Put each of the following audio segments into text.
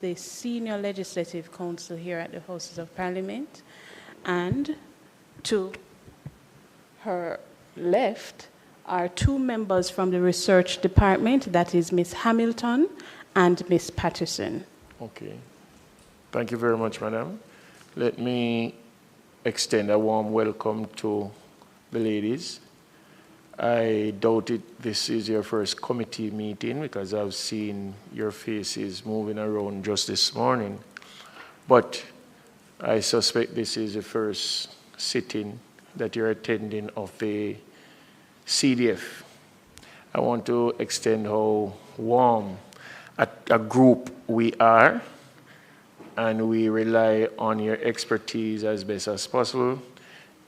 the Senior Legislative Council here at the Houses of Parliament, and to her left are two members from the Research Department, that is Ms. Hamilton and Ms. Patterson. Okay. Thank you very much, Madam. Let me extend a warm welcome to the ladies. I doubt this is your first committee meeting because I've seen your faces moving around just this morning. But I suspect this is the first sitting that you're attending of the CDF. I want to extend how warm a group we are, and we rely on your expertise as best as possible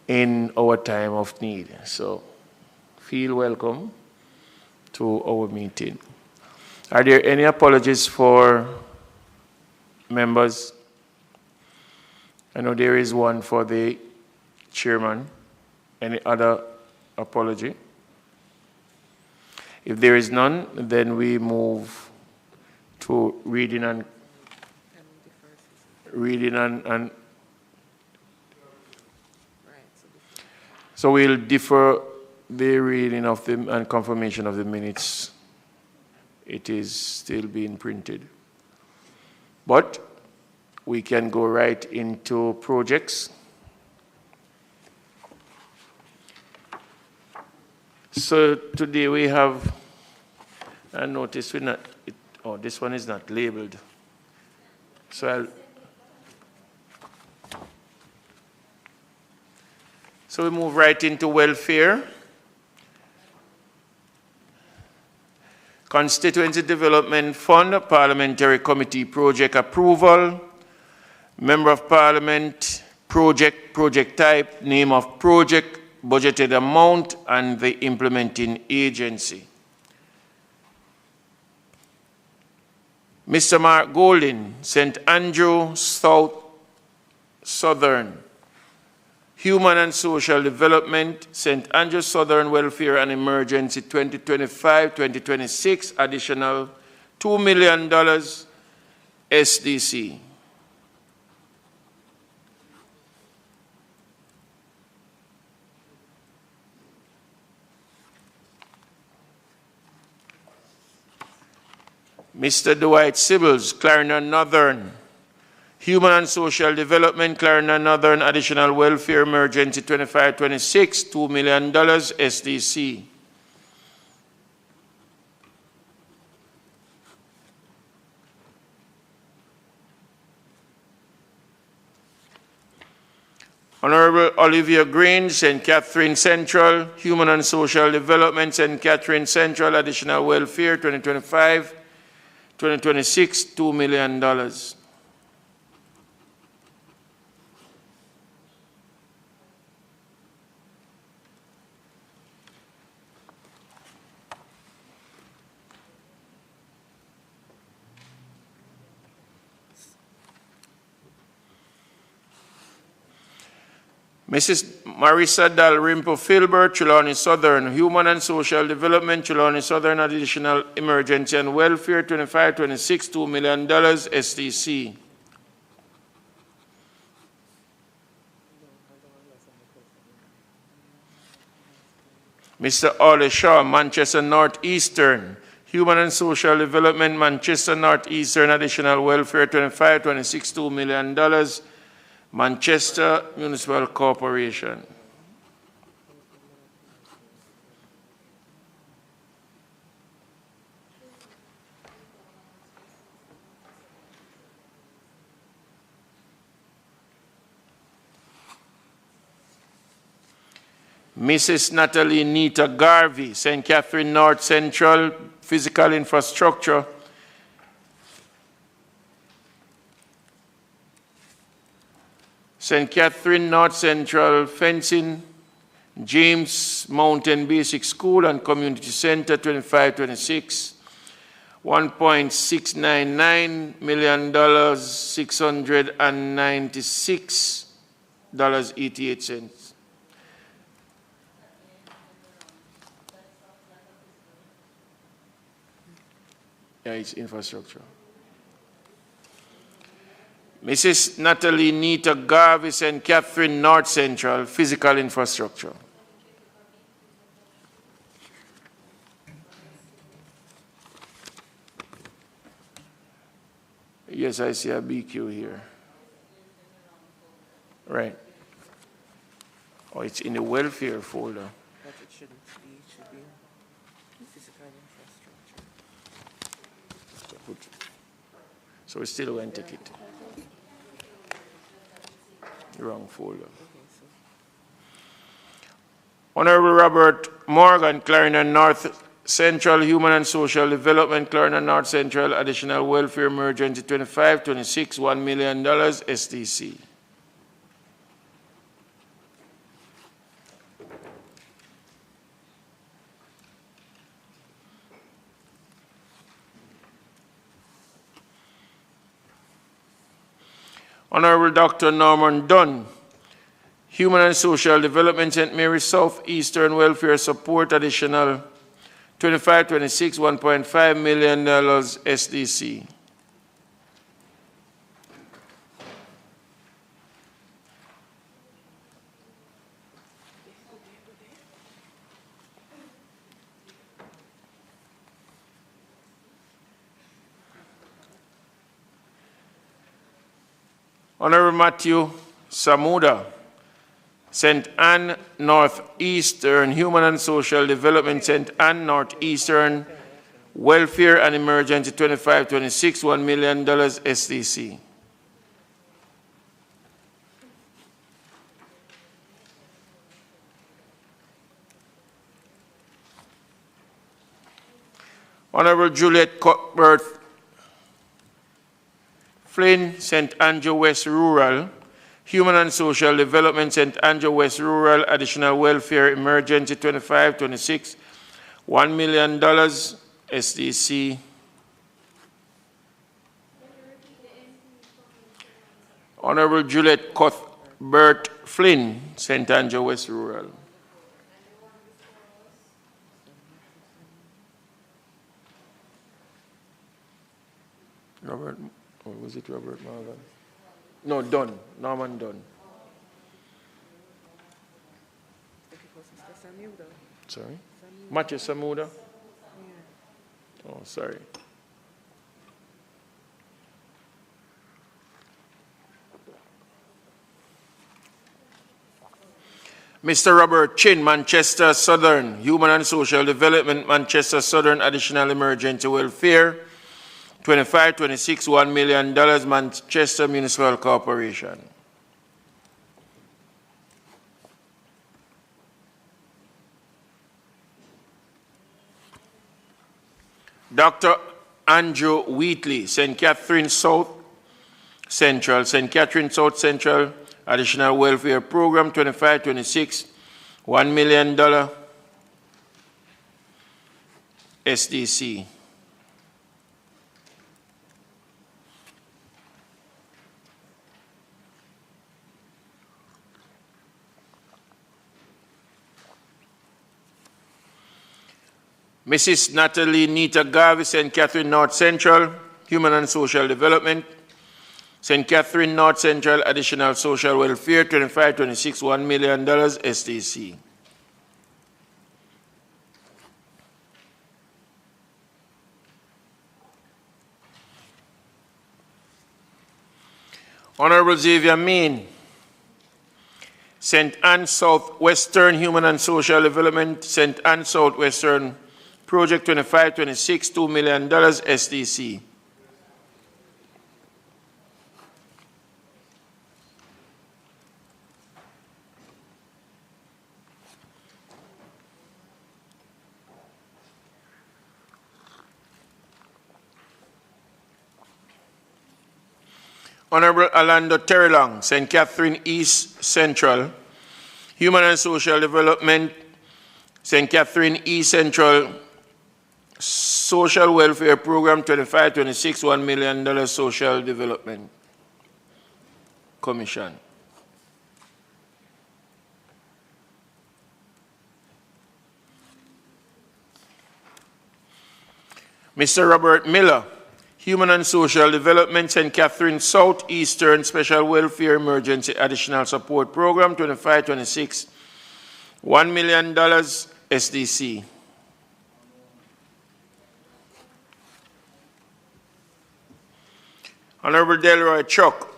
in our time of need. So feel welcome to our meeting. Are there any apologies for members? I know there is one for the chairman. Any other apology? If there is none, then we move to reading and so we'll defer the reading of them and confirmation of the minutes. It is still being printed. But we can go right into projects. So today we have, I noticed we're not, this one is not labeled. So we move right into welfare. Constituency Development Fund, Parliamentary Committee Project Approval, Member of Parliament, project type, name of project, budgeted amount, and the implementing agency. Mr. Mark Golding, St. Andrew Southern, Human and Social Development, St. Andrew Southern Welfare and Emergency 2025-2026, additional $2 million SDC. Mr. Dwight Sibbles, Clarendon Northern, Human and Social Development, Clarendon Northern, additional welfare emergency 25-26, $2 million SDC. Honorable Olivia Green, St. Catherine Central, Human and Social Development, St. Catherine Central, additional welfare 2025-2026, $2 million. Mrs. Marissa Dalrymple Filbert, Trelawney Southern, Human and Social Development, Trelawney Southern, additional emergency and welfare, 25-26, $2 million SDC. Mr. Ole Shaw, Manchester Northeastern, Human and Social Development, Manchester Northeastern, additional welfare, 25-26, $2 million. Manchester Municipal Corporation. Mrs. Natalie Nita Garvey, St. Catherine North Central, Physical Infrastructure. St. Catherine North Central, Fencing, James Mountain Basic School and Community Center, 25-26, $1.699 million, $696.88. Yeah, it's infrastructure. Mrs. Natalie Nita Garvis and Catherine North Central, Physical Infrastructure. Yes, I see a BQ here. Right. Oh, it's in the welfare folder. But it shouldn't be. It should be physical infrastructure. So we still going to take it. Wrong folder. Honorable Robert Morgan, Clarendon North Central, Human and Social Development, Clarendon North Central, Additional Welfare Emergency 25-26, $1 million, SDC. Honorable Dr. Norman Dunn, Human and Social Development, St. Mary's South Eastern Welfare Support, additional 25-26, $1.5 million, SDC. Honorable Matthew Samuda, St. Anne Northeastern Human and Social Development, St. Anne Northeastern Welfare and Emergency 25-26, $1 million, SDC. Honorable Juliet Cuthbert Flynn, St. Andrew West Rural, Human and Social Development, St. Andrew West Rural, Additional Welfare Emergency 25-26, $1 million, SDC. Honorable Juliet Cuthbert Flynn, St. Andrew West Rural. Robert, or was it Robert Morgan? No, Dunn, Norman Dunn. Sorry? Matthew Samuda? Yeah. Oh, sorry. Mr. Robert Chin, Manchester Southern, Human and Social Development, Manchester Southern, Additional Emergency Welfare, 25-26, $1 million, Manchester Municipal Corporation. Dr. Andrew Wheatley, St. Catherine South Central, St. Catherine South Central, Additional Welfare Program, 25-26, $1 million, SDC. Mrs. Natalie Nita Garvey, St. Catherine North Central, Human and Social Development, St. Catherine North Central, Additional Social Welfare, 25-26, $1 million, SDC. Honorable Xavier Mean, St. Anne Southwestern Human and Social Development, St. Anne Southwestern Project 25-26, $2 million, SDC. Honorable Orlando Terrelong, St. Catherine East Central, Human and Social Development, St. Catherine East Central Social Welfare Program, 25-26, $1 million, Social Development Commission. Mr. Robert Miller, Human and Social Development, St. Catherine Southeastern Special Welfare Emergency Additional Support Program, 25-26, $1 million SDC. Honorable Delroy Chuck,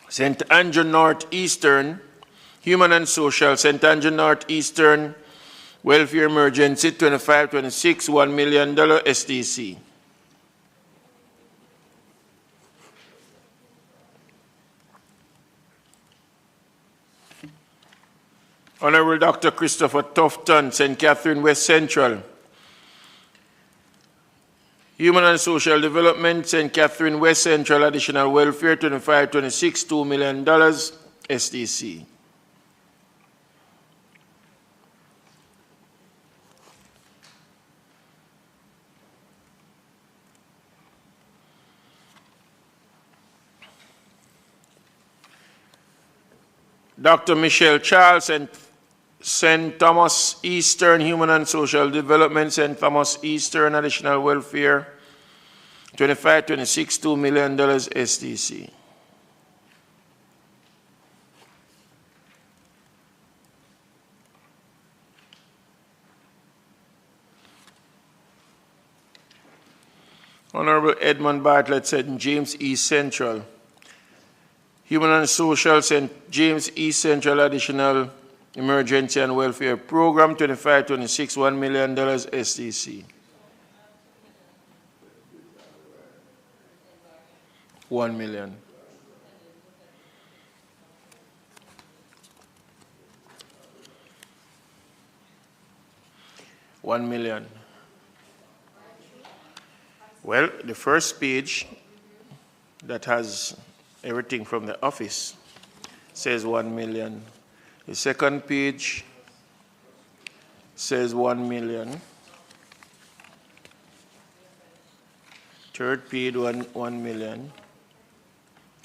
St. Andrew Northeastern, Human and Social, St. Andrew Northeastern Welfare Emergency, 25-26, $1 million SDC. Honorable Dr. Christopher Tufton, St. Catherine West Central, Human and Social Development, St. Catherine West Central Additional Welfare, 25-26, $2 million SDC. Dr. Michelle Charles and St. Thomas Eastern Human and Social Development, St. Thomas Eastern Additional Welfare, 25-26, $2 million SDC. Honorable Edmund Bartlett, St. James East Central, Human and Social, St. James East Central Additional Emergency and Welfare Program, 25-26, $1 million SDC. $1 million. $1 million. Well, the first page that has everything from the office says 1 million. The second page says 1 million. Third page, 1 million.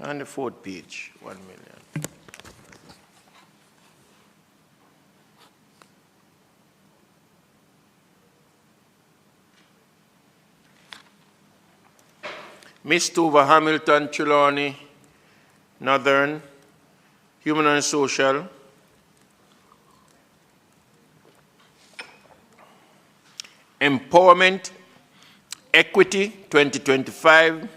And the fourth page, 1 million. Miss Tuva Hamilton Trelawney, Northern, Human and Social. Empowerment, Equity, 2025.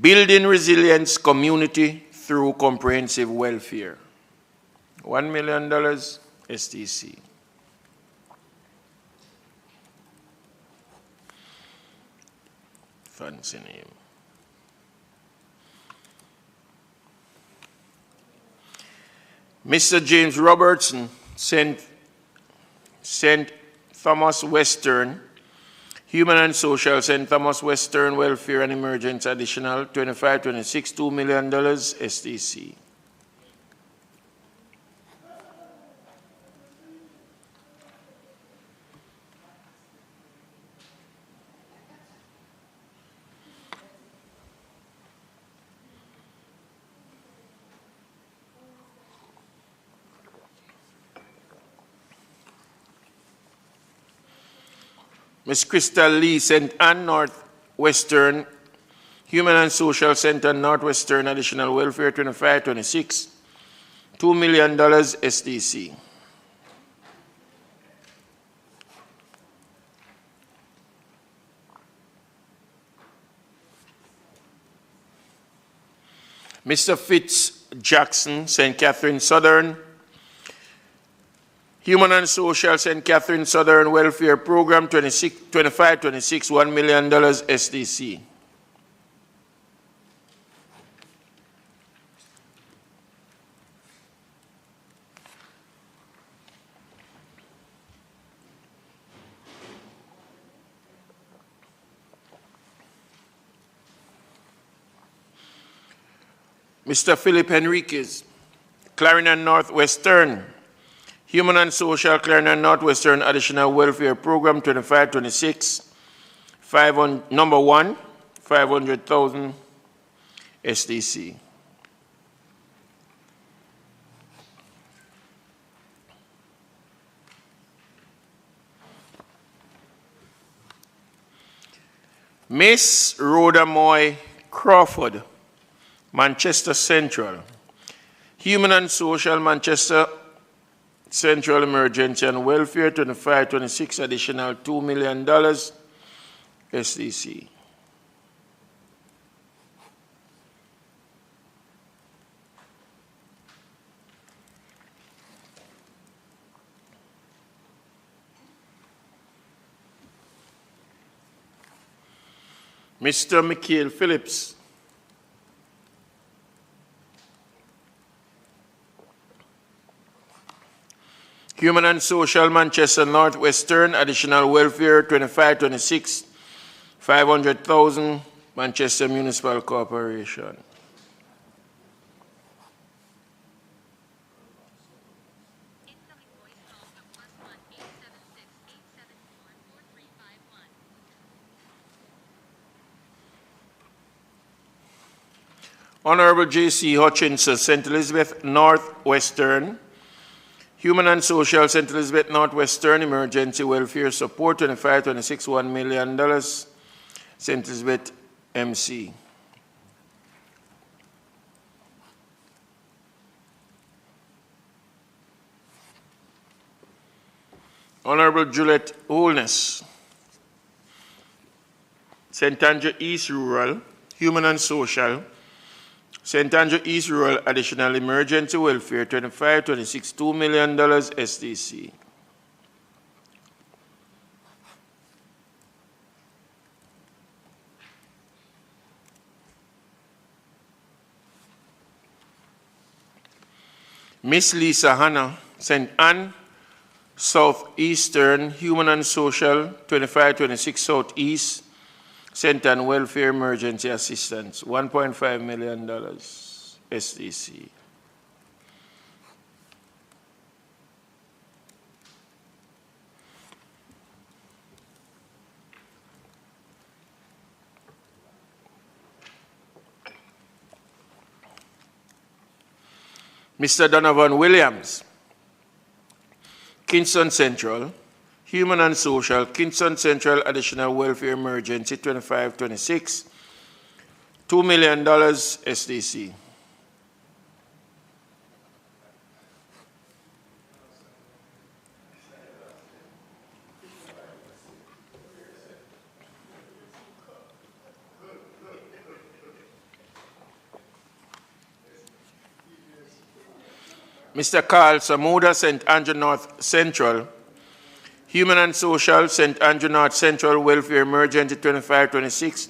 Building Resilience Community through Comprehensive Welfare. $1 million STC. Fancy name. Mr. James Robertson, St. Thomas Western, Human and Social, St. Thomas Western Welfare and Emergency Additional, 25-26, $2 million STC. Ms. Crystal Lee, St. Anne Northwestern, Human and Social Center Northwestern Additional Welfare, 25-26, $2 million SDC. Mr. Fitz Jackson, St. Catherine Southern, Human and Social, St. Catherine Southern Welfare Program, 25-26, $1 million SDC. Mr. Philip Henriquez, Clarendon Northwestern, Human and Social, Clarendon Northwestern Additional Welfare Program, 25-26, number 1, 500,000 SDC. Miss Rhoda Moy Crawford, Manchester Central. Human and Social, Manchester Central Emergency and Welfare, 25-26, additional $2 million, SDC. Mr. Mikhail Phillips. Human and Social, Manchester Northwestern, additional welfare, 25-26, 500,000, Manchester Municipal Corporation. Honorable J.C. Hutchinson, St. Elizabeth Northwestern. Human and Social, St. Elizabeth Northwestern, Emergency Welfare Support, 25-26, $1 million, St. Elizabeth MC. Honorable Juliet Holness, St. Andrew East Rural, Human and Social, St. Andrew East Rural Additional Emergency Welfare, 25-26, $2 million, SDC. Miss Lisa Hanna, St. Anne Southeastern Human and Social, 25-26 Southeast, St. Anne Welfare Emergency Assistance, $1.5 million, SDC. Mr. Donovan Williams, Kingston Central, Human and Social, Kingston Central Additional Welfare Emergency, 25-26, $2 million, SDC. Mr. Carl Samuda, St. Andrew North Central, Human and Social, St. Andrew North Central Welfare Emergency, 25-26,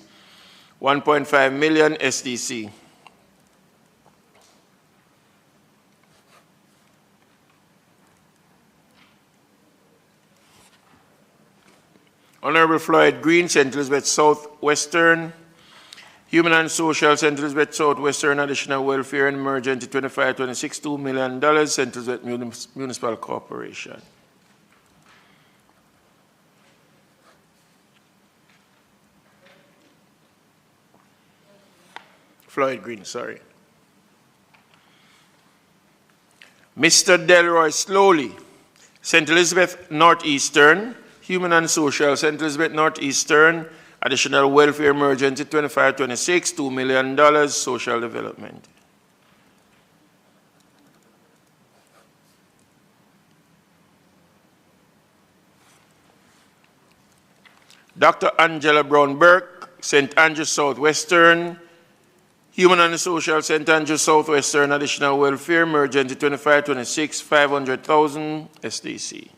$1.5 million, SDC. Honorable Floyd Green, St. Elizabeth Southwestern, Human and Social, St. Elizabeth Southwestern Additional Welfare and Emergency, 25-26, $2 million, St. Elizabeth Municipal Corporation. Floyd Green, sorry. Mr. Delroy Slowly, St. Elizabeth Northeastern, Human and Social, St. Elizabeth Northeastern, Additional Welfare Emergency, 25-26, $2 million, Social Development. Dr. Angela Brown Burke, St. Andrew Southwestern, Human and Social, St. Andrew Southwestern Additional Welfare Emergency, 25-26, 500,000, SDC.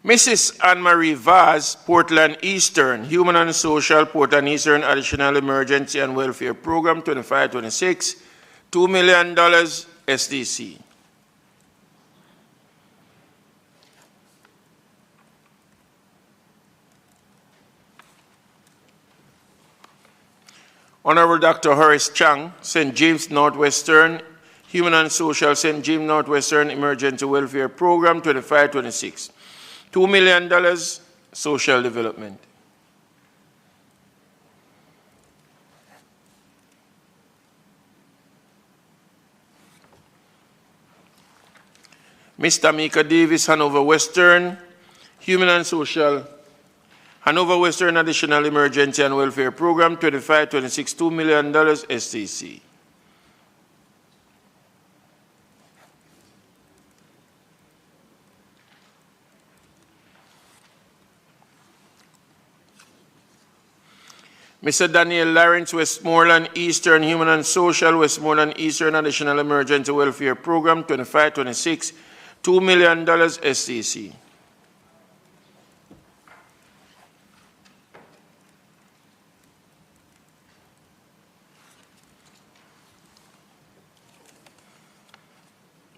Mrs. Anne-Marie Vaz, Portland Eastern, Human and Social, Portland Eastern Additional Emergency and Welfare Program, 25-26, $2 million, SDC. Honorable Dr. Horace Chang, St. James Northwestern, Human and Social, St. James Northwestern Emergency Welfare Program, 25-26. $2 million, Social Development. Mr. Mika Davis, Hanover Western, Human and Social, Hanover Western Additional Emergency and Welfare Program, 25-26, $2 million STC. Mr. Daniel Lawrence, Westmoreland Eastern Human and Social, Westmoreland Eastern Additional Emergency Welfare Program, 25-26, $2 million STC.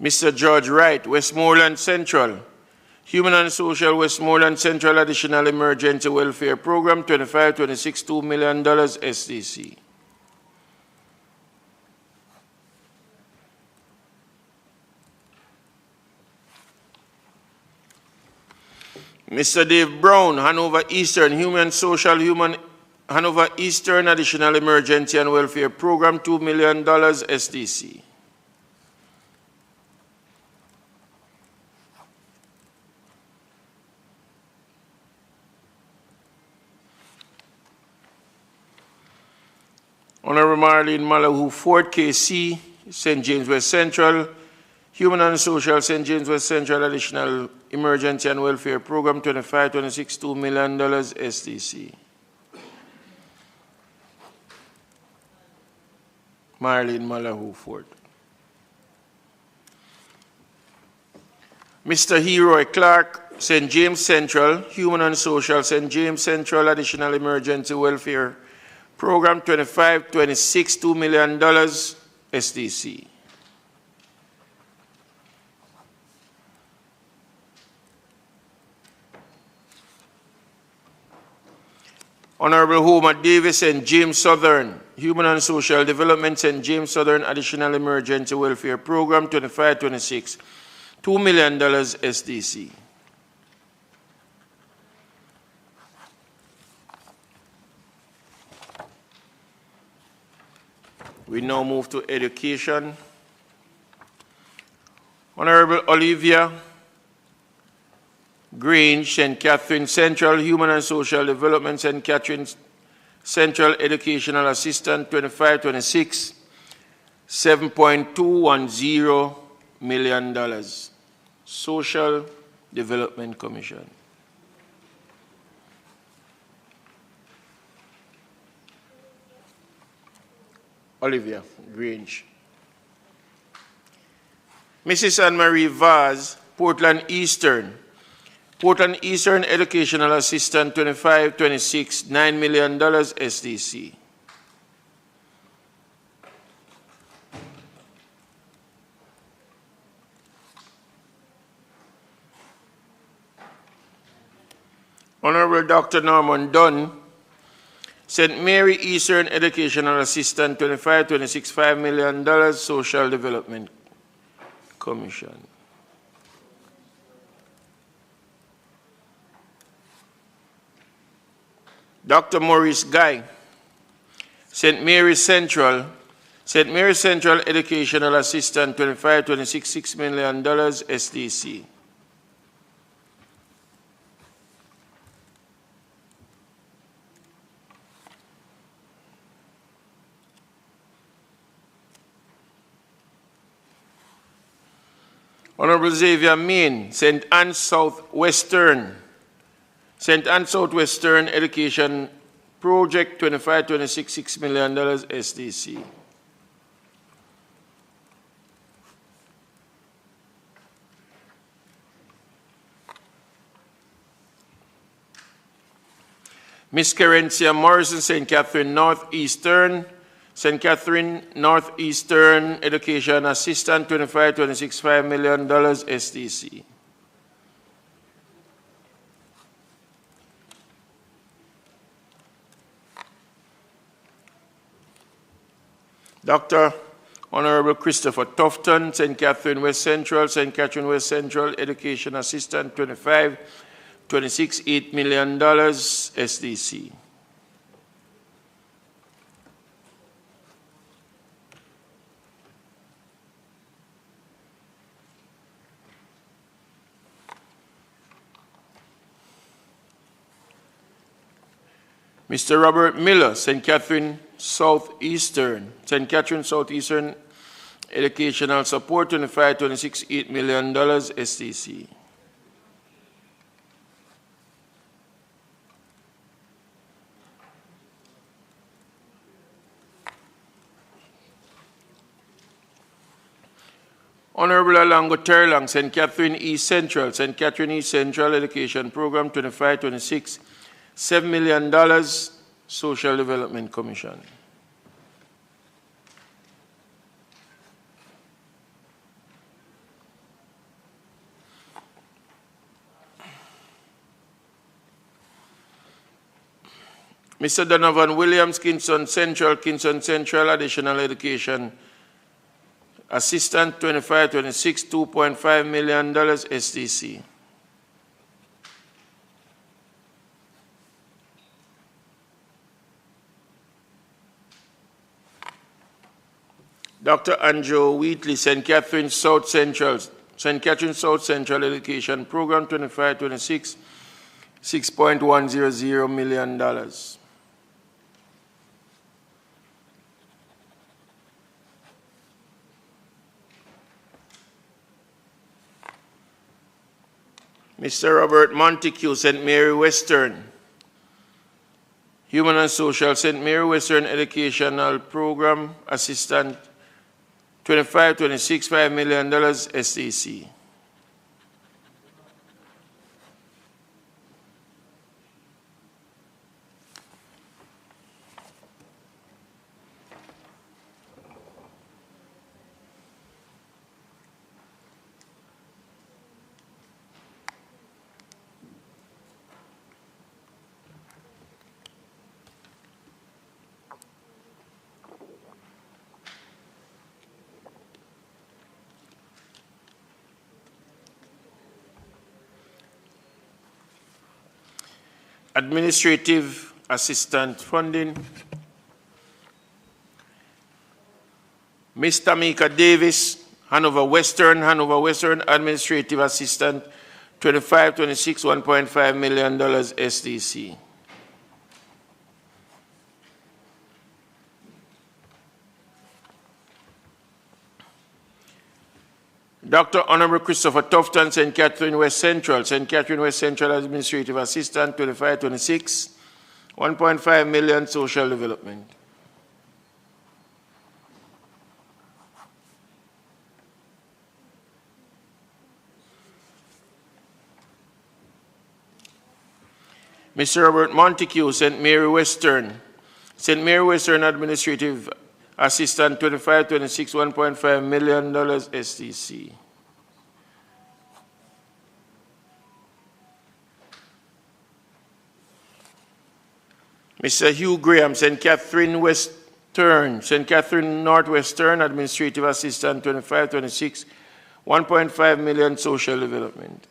Mr. George Wright, Westmoreland Central, Human and Social, Westmoreland Central Additional Emergency Welfare Program, 25-26, $2 million SDC. Mr. Dave Brown, Hanover Eastern, Human and Social, Hanover Eastern Additional Emergency and Welfare Program, $2 million SDC. Honorable Marlene Malahoo Ford, KC, St. James West Central, Human and Social, St. James West Central Additional Emergency and Welfare Program, 25-26, $2 million SDC. Marlene Malahoo Ford. Mr. Heroy Clark, St. James Central, Human and Social, St. James Central Additional Emergency Welfare Program, 25-26, $2 million SDC. Honorable Homer Davis, St. James Southern, Human and Social Development, St. James Southern Additional Emergency Welfare Program, 25-26, $2 million SDC. We now move to education. Honorable Olivia Grange, St. Catherine Central, Human and Social Development, St. Catherine Central Educational Assistant, 25-26, $7.210 million. Social Development Commission. Olivia Grange. Mrs. Anne-Marie Vaz, Portland Eastern. Portland Eastern Educational Assistant, 25-26, $9 million SDC. Honorable Dr. Norman Dunn, St. Mary Eastern Educational Assistant, 25-26, $5 million, Social Development Commission. Dr. Maurice Guy, St. Mary Central Educational Assistant, 25-26, $6 million, SDC. Honorable Xavier Main, St. Anne Southwestern Education Project, 25-26, $6 million SDC. Miss Carencia Morrison, St. Catherine Northeastern Education Assistant, 25-26, $5 million SDC. Dr. Honorable Christopher Tufton, St. Catherine West Central Education Assistant, 25-26, $8 million SDC. Mr. Robert Miller, St. Catherine Southeastern. St. Catherine Southeastern Educational Support, 25-26, $8 million STC. Honorable Alango Terlang, St. Catherine East Central. St. Catherine East Central Education Program, 25-26, $7 million Social Development Commission. Mr. Donovan Williams, Kingston Central Additional Education Assistant, 25-26, $2.5 million SDC. Dr. Andrew Wheatley, St. Catherine South Central Education Program, 25-26, $6.100 million. Mr. Robert Montague, St. Mary Western, Human and Social, St. Mary Western Educational Program Assistant, 25-26, $5 million SDC. Administrative Assistant Funding. Ms. Tamika Davis, Hanover Western Administrative Assistant, 25-26, $1.5 million SDC. Dr. Honorable Christopher Tufton, St. Catherine West Central Administrative Assistant, 25-26, $1.5 million Social Development. Mr. Robert Montague, St. Mary Western Administrative Assistant, 25-26, $1.5 million STC. Mr. Hugh Graham, St. Catherine Northwestern Administrative Assistant, 25-26, $1.5 million Social Development.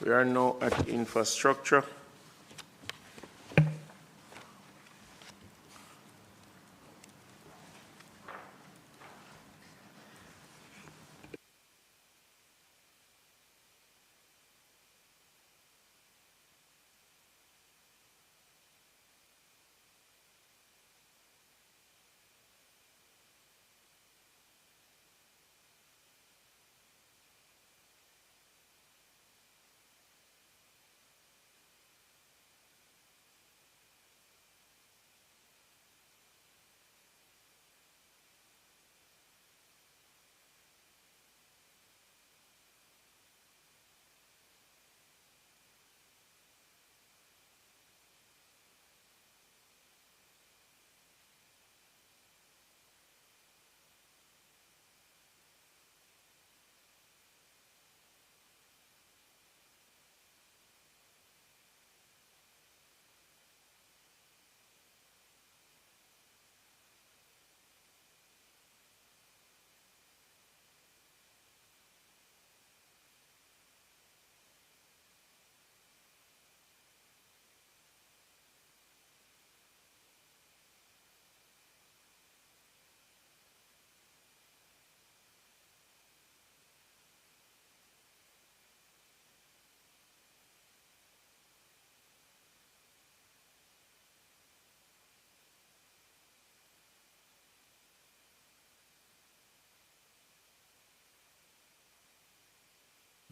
We are now at infrastructure.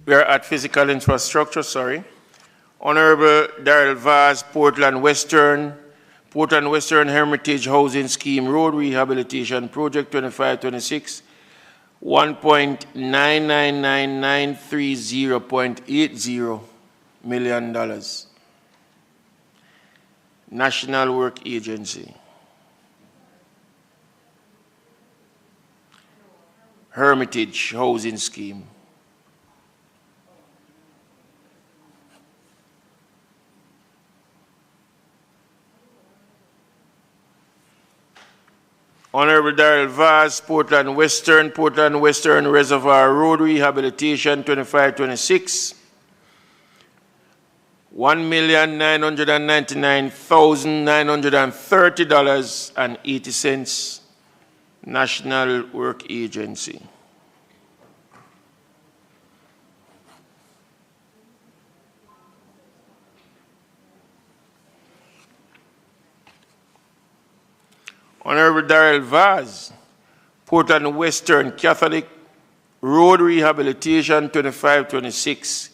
We are at physical infrastructure, sorry. Honorable Darrell Vaz, Portland Western Hermitage Housing Scheme Road Rehabilitation Project 2526, $1.999930.80 million. National Work Agency. Hermitage Housing Scheme. Honorable Darrell Vaz, Portland Western Reservoir Road Rehabilitation 2526, $1,999,930.80. National Work Agency. Honorable Darrell Vaz, Portland Western Catholic Road Rehabilitation 2526,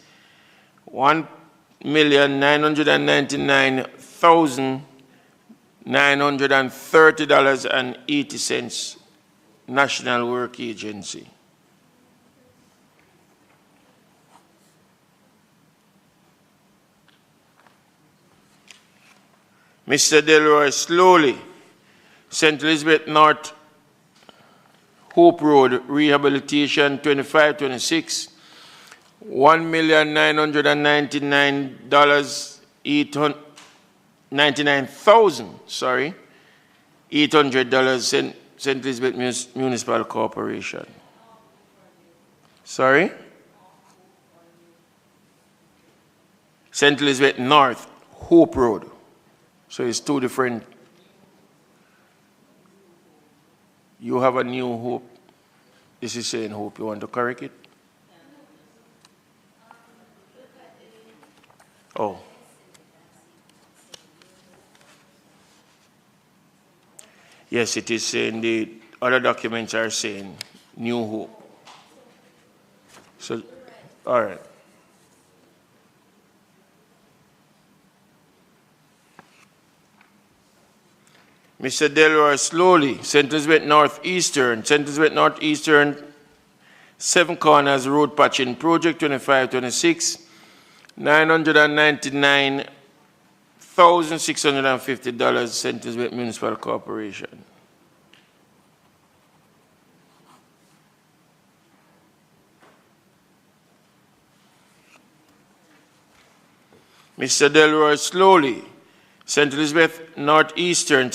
$1,999,930.80. National Work Agency. Mr. Delroy Slowly, St. Elizabeth North Hope Road Rehabilitation 2526, $1,999,800, St. Elizabeth Municipal Corporation. Sorry? St. Elizabeth North Hope Road. So it's two different. You have a new Hope. This is saying Hope. You want to correct it? Oh. Yes, it is saying the other documents are saying New Hope. So, all right. Mr. Delroy Slowly, St. Elizabeth Northeastern, 7 Corners Road Patching Project 2526, $999,650, St. Elizabeth Municipal Corporation. Mr. Delroy Slowly, St. Elizabeth Northeastern,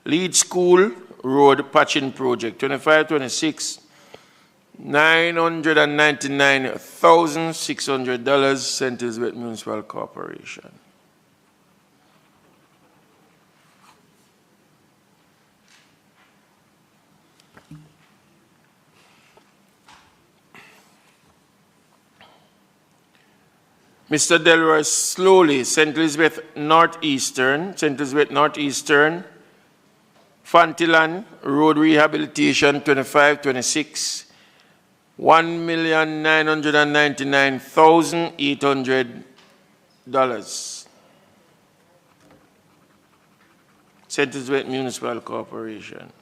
Lead School Road Patching Project 2526, $999,600, St. Elizabeth Municipal Corporation. Mr. Delroy Slowly, St. Elizabeth Northeastern, Fantilan Road Rehabilitation 2526, $1,999,800, St. Elizabeth Municipal Corporation.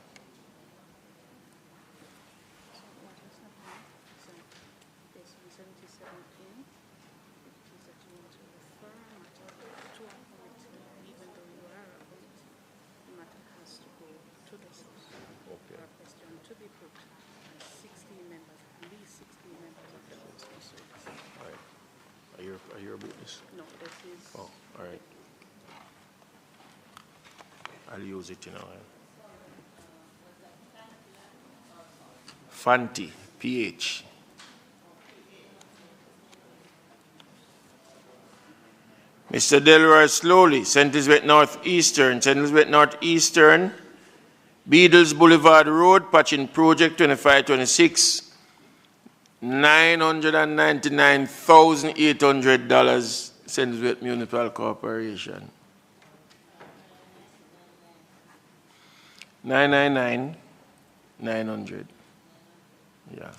Are you about this? No, this is. Oh, all right. I'll use it, Fanti, PH. Mr. Delroy Slowly, St. Elizabeth Northeastern, Beadles Boulevard Road, Patching Project 2526, $999,800, St. Elizabeth Municipal Corporation. 999,900. Yeah.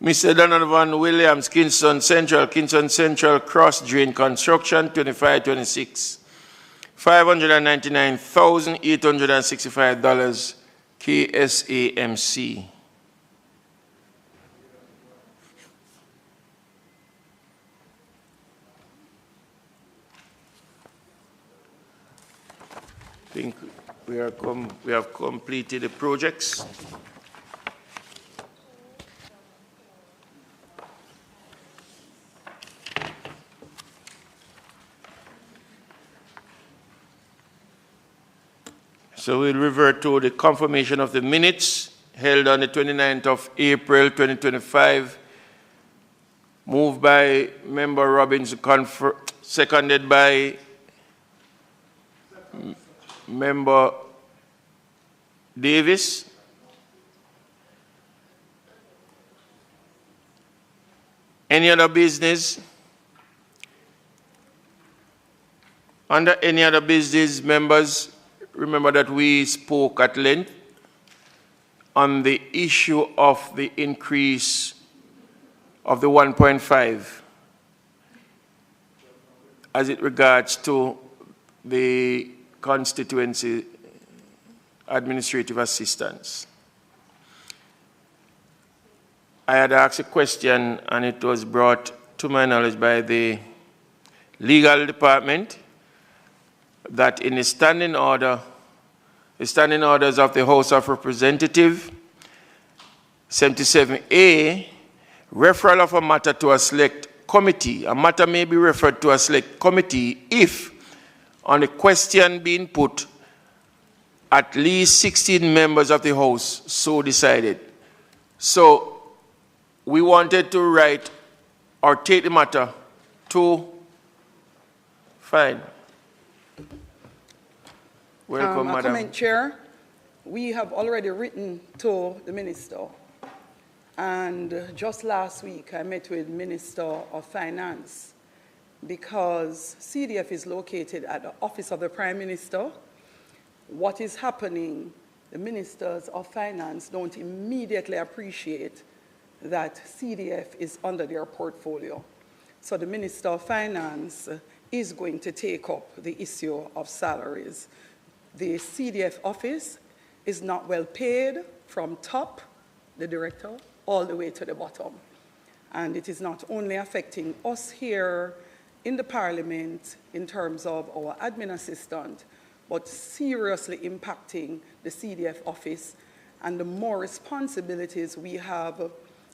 Mr. Donovan Williams, Kingston Central Cross Drain Construction, 2526. $599,865 KSAMC. I think we have completed the projects. So we'll revert to the confirmation of the minutes held on the 29th of April 2025. Moved by Member Robbins, seconded by Member Davis. Any other business? Under any other business, members, remember that we spoke at length on the issue of the increase of the 1.5 as it regards to the constituency administrative assistance. I had asked a question and it was brought to my knowledge by the legal department that in the standing orders of the House of Representatives, 77A, referral of a matter to a select committee. A matter may be referred to a select committee if, on a question being put, at least 16 members of the House so decided. So we wanted to write or take the matter to fine. Welcome, Madam. Comment, Chair. We have already written to the Minister, and just last week I met with Minister of Finance because CDF is located at the Office of the Prime Minister. What is happening, the Ministers of Finance don't immediately appreciate that CDF is under their portfolio. So the Minister of Finance is going to take up the issue of salaries. The CDF office is not well paid from top, the director, all the way to the bottom. And it is not only affecting us here in the Parliament in terms of our admin assistant, but seriously impacting the CDF office and the more responsibilities we have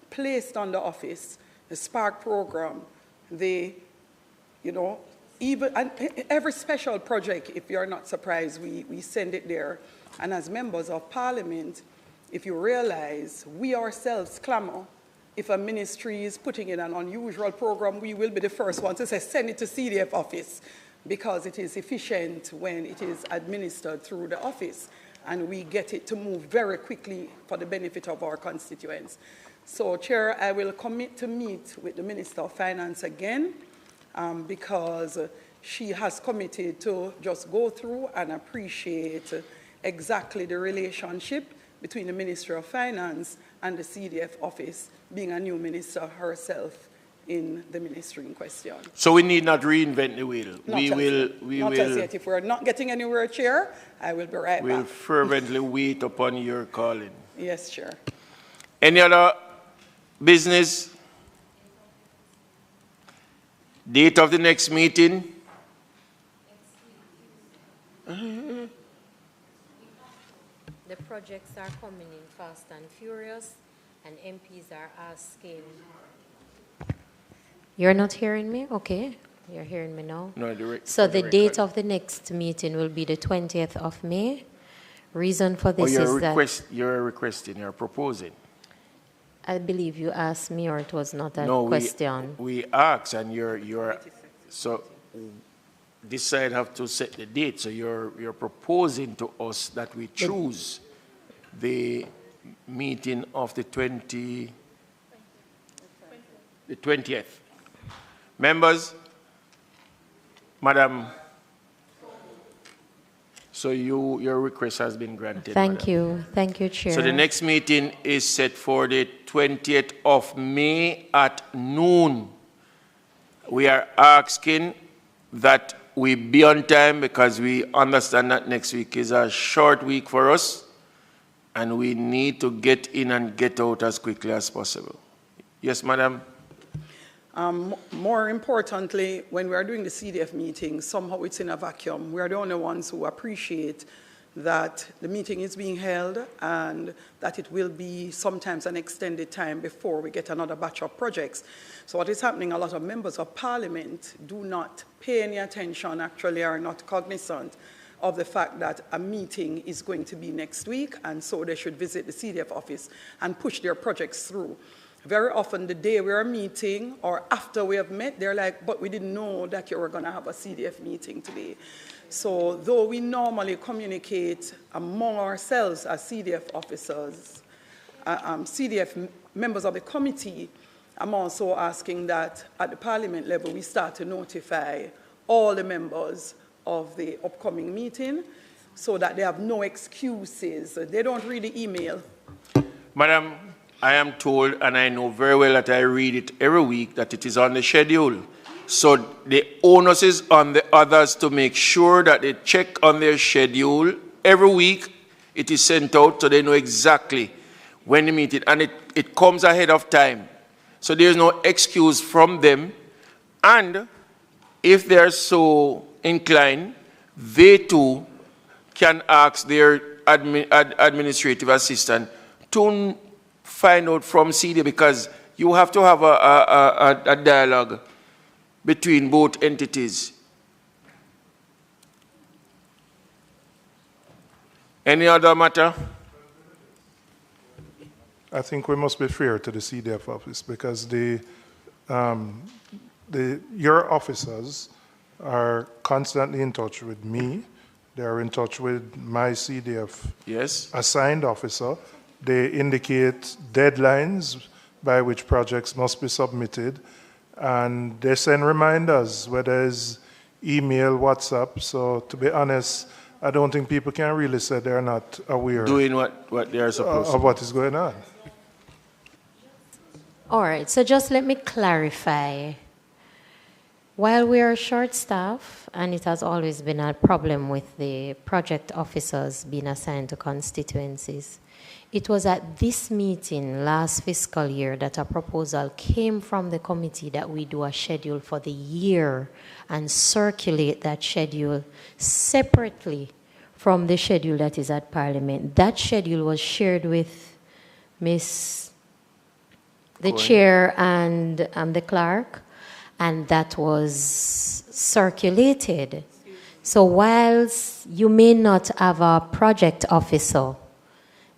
placed on the office, the Spark program, even and every special project, if you're not surprised, we send it there. And as members of Parliament, if you realize, we ourselves clamor. If a ministry is putting in an unusual program, we will be the first one to say, send it to CDF office, because it is efficient when it is administered through the office, and we get it to move very quickly for the benefit of our constituents. So, Chair, I will commit to meet with the Minister of Finance again, because she has committed to just go through and appreciate exactly the relationship between the Ministry of Finance and the CDF office, being a new minister herself in the ministry in question. So we need not reinvent the wheel. Not as yet. If we're not getting anywhere, Chair, I will be right back. We'll fervently wait upon your calling. Yes, Chair. Any other business? Date of the next meeting? The projects are coming in fast and furious, and MPs are asking. You're not hearing me? Okay. You're hearing me now? No, direct. So the date of the next meeting will be the 20th of May. Reason for this is that... You're requesting, you're proposing. I believe you asked me, or it was not a question. We asked, and you're so this side have to set the date. So you're proposing to us that we choose the meeting of the 20th. Members, Madam. So your request has been granted. Thank Madam. you. Thank you, Chair. So the next meeting is set for the 20th of May at noon. We are asking that we be on time because we understand that next week is a short week for us and we need to get in and get out as quickly as possible. Yes, Madam? More importantly, when we are doing the CDF meeting, somehow it's in a vacuum. We are the only ones who appreciate that the meeting is being held and that it will be sometimes an extended time before we get another batch of projects. So what is happening, a lot of members of parliament do not pay any attention, actually are not cognizant of the fact that a meeting is going to be next week, and so they should visit the CDF office and push their projects through. Very often the day we are meeting or after we have met, they're like, but we didn't know that you were going to have a CDF meeting today. So though we normally communicate among ourselves as CDF officers, CDF members of the committee, I'm also asking that at the parliament level we start to notify all the members of the upcoming meeting so that they have no excuses. They don't read the email. Madam, I am told, and I know very well that I read it every week, that it is on the schedule. So the onus is on the others to make sure that they check on their schedule. Every week it is sent out so they know exactly when the meeting, and it comes ahead of time. So there's no excuse from them. And if they're so inclined, they too can ask their administrative assistant to find out from CD, because you have to have a dialogue between both entities. Any other matter? I think we must be fair to the CDF office because your officers are constantly in touch with me. They are in touch with my CDF assigned officer. They indicate deadlines by which projects must be submitted, and they send reminders, whether it's email, WhatsApp. So to be honest, I don't think people can really say they're not aware doing what they are supposed to of what is going on. All right, so just let me clarify. While we are short-staffed, and it has always been a problem with the project officers being assigned to constituencies, it was at this meeting last fiscal year that a proposal came from the committee that we do a schedule for the year and circulate that schedule separately from the schedule that is at Parliament. That schedule was shared with the chair and the clerk, and that was circulated. So whilst you may not have a project officer,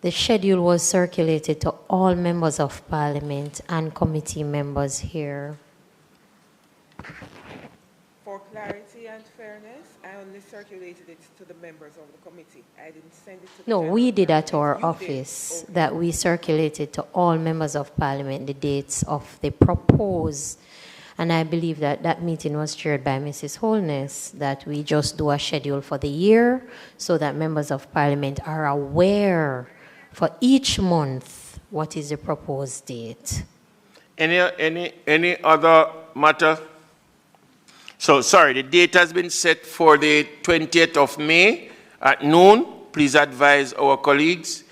the schedule was circulated to all members of Parliament and committee members here. For clarity and fairness, I only circulated it to the members of the committee. I didn't send it to the No, we did at our You office, did. that we circulated to all members of Parliament the dates of the proposed. And I believe that that meeting was chaired by Mrs. Holness, that we just do a schedule for the year so that members of Parliament are aware for each month what is the proposed date. Any other matter? So, sorry, the date has been set for the 20th of May at noon. Please advise our colleagues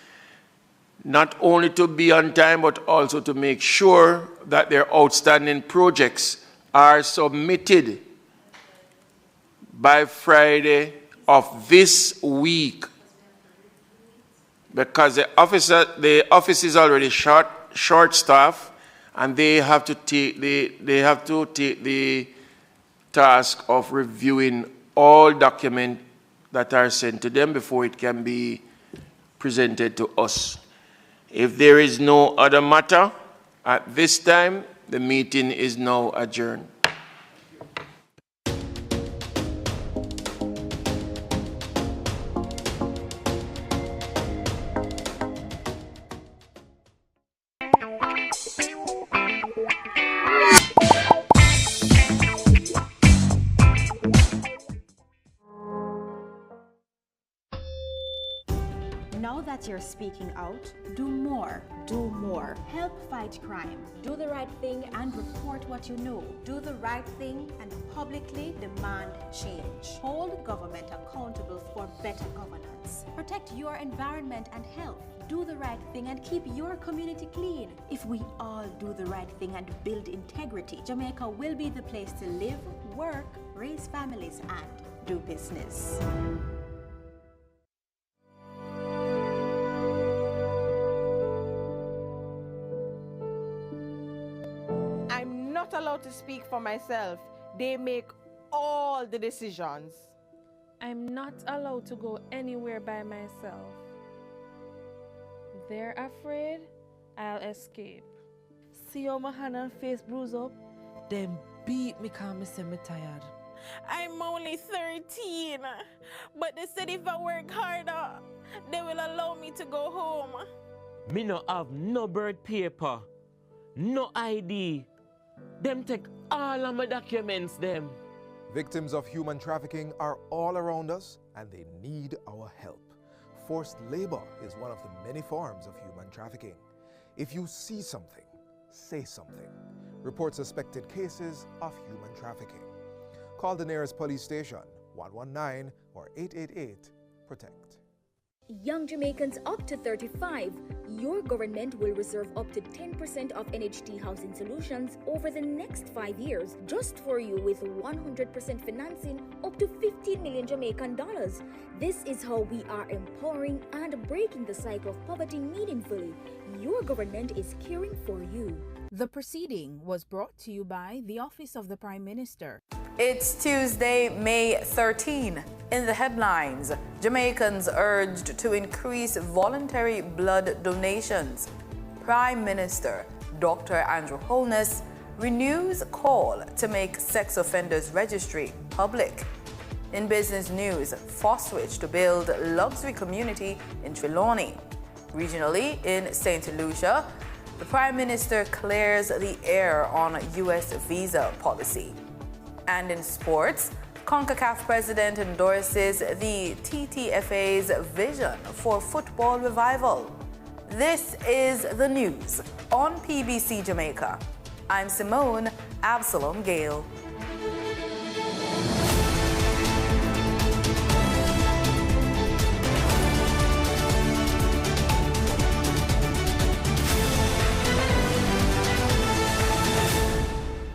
not only to be on time, but also to make sure that their outstanding projects are submitted by Friday of this week, because the office is already short staff, and they have to take the task of reviewing all documents that are sent to them before it can be presented to us. If there is no other matter at this time, the meeting is now adjourned. Now that you're speaking out, do more. Do more. Help fight crime. Do the right thing and report what you know. Do the right thing and publicly demand change. Hold government accountable for better governance. Protect your environment and health. Do the right thing and keep your community clean. If we all do the right thing and build integrity, Jamaica will be the place to live, work, raise families, and do business. I'm not allowed to speak for myself. They make all the decisions. I'm not allowed to go anywhere by myself. They're afraid I'll escape. See how my hand and face bruise up? Them beat me cause me say me tired. I'm only 13, but they said if I work harder, they will allow me to go home. Me no have no birth paper, no ID. Them take all of my documents, them. Victims of human trafficking are all around us and they need our help. Forced labor is one of the many forms of human trafficking. If you see something, say something. Report suspected cases of human trafficking. Call the nearest police station, 119 or 888-PROTECT. Young Jamaicans up to 35, your government will reserve up to 10% of NHT housing solutions over the next 5 years, just for you with 100% financing up to 15 million Jamaican dollars. This is how we are empowering and breaking the cycle of poverty meaningfully. Your government is caring for you. The proceeding was brought to you by the Office of the Prime Minister. It's Tuesday, May 13. In the headlines, Jamaicans urged to increase voluntary blood donations. Prime Minister Dr. Andrew Holness renews call to make sex offenders registry public. In business news, Foswich to build luxury community in Trelawney. Regionally, in St. Lucia, the Prime Minister clears the air on U.S. visa policy. And in sports, CONCACAF president endorses the TTFA's vision for football revival. This is the news on PBC Jamaica. I'm Simone Absalom Gale.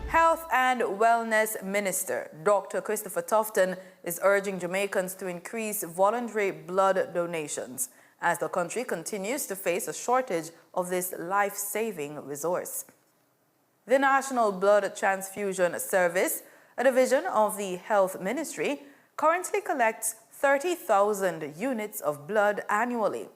Health and Wellness Minister Dr. Christopher Tufton is urging Jamaicans to increase voluntary blood donations as the country continues to face a shortage of this life-saving resource. The National Blood Transfusion Service, a division of the Health Ministry, currently collects 30,000 units of blood annually.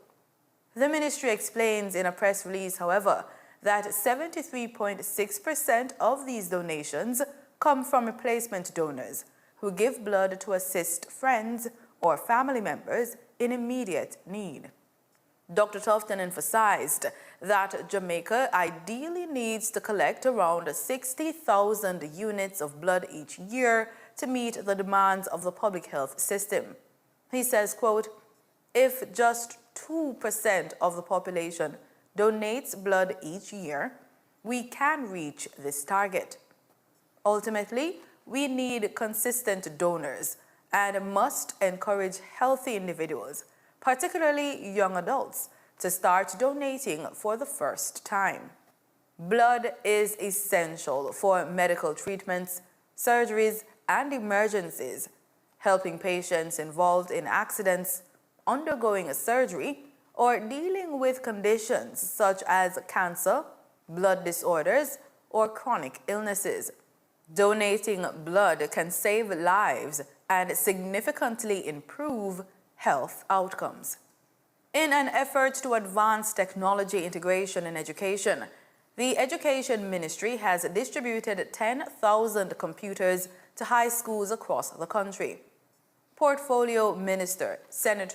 The ministry explains in a press release, however, that 73.6% of these donations come from replacement donors who give blood to assist friends or family members in immediate need. Dr. Tufton emphasized that Jamaica ideally needs to collect around 60,000 units of blood each year to meet the demands of the public health system. He says, quote, if just 2% of the population donates blood each year, we can reach this target. Ultimately, we need consistent donors and must encourage healthy individuals, particularly young adults, to start donating for the first time. Blood is essential for medical treatments, surgeries, and emergencies, helping patients involved in accidents, undergoing a surgery, or dealing with conditions such as cancer, blood disorders, or chronic illnesses. Donating blood can save lives and significantly improve health outcomes. In an effort to advance technology integration in education, the Education Ministry has distributed 10,000 computers to high schools across the country. Portfolio Minister Senator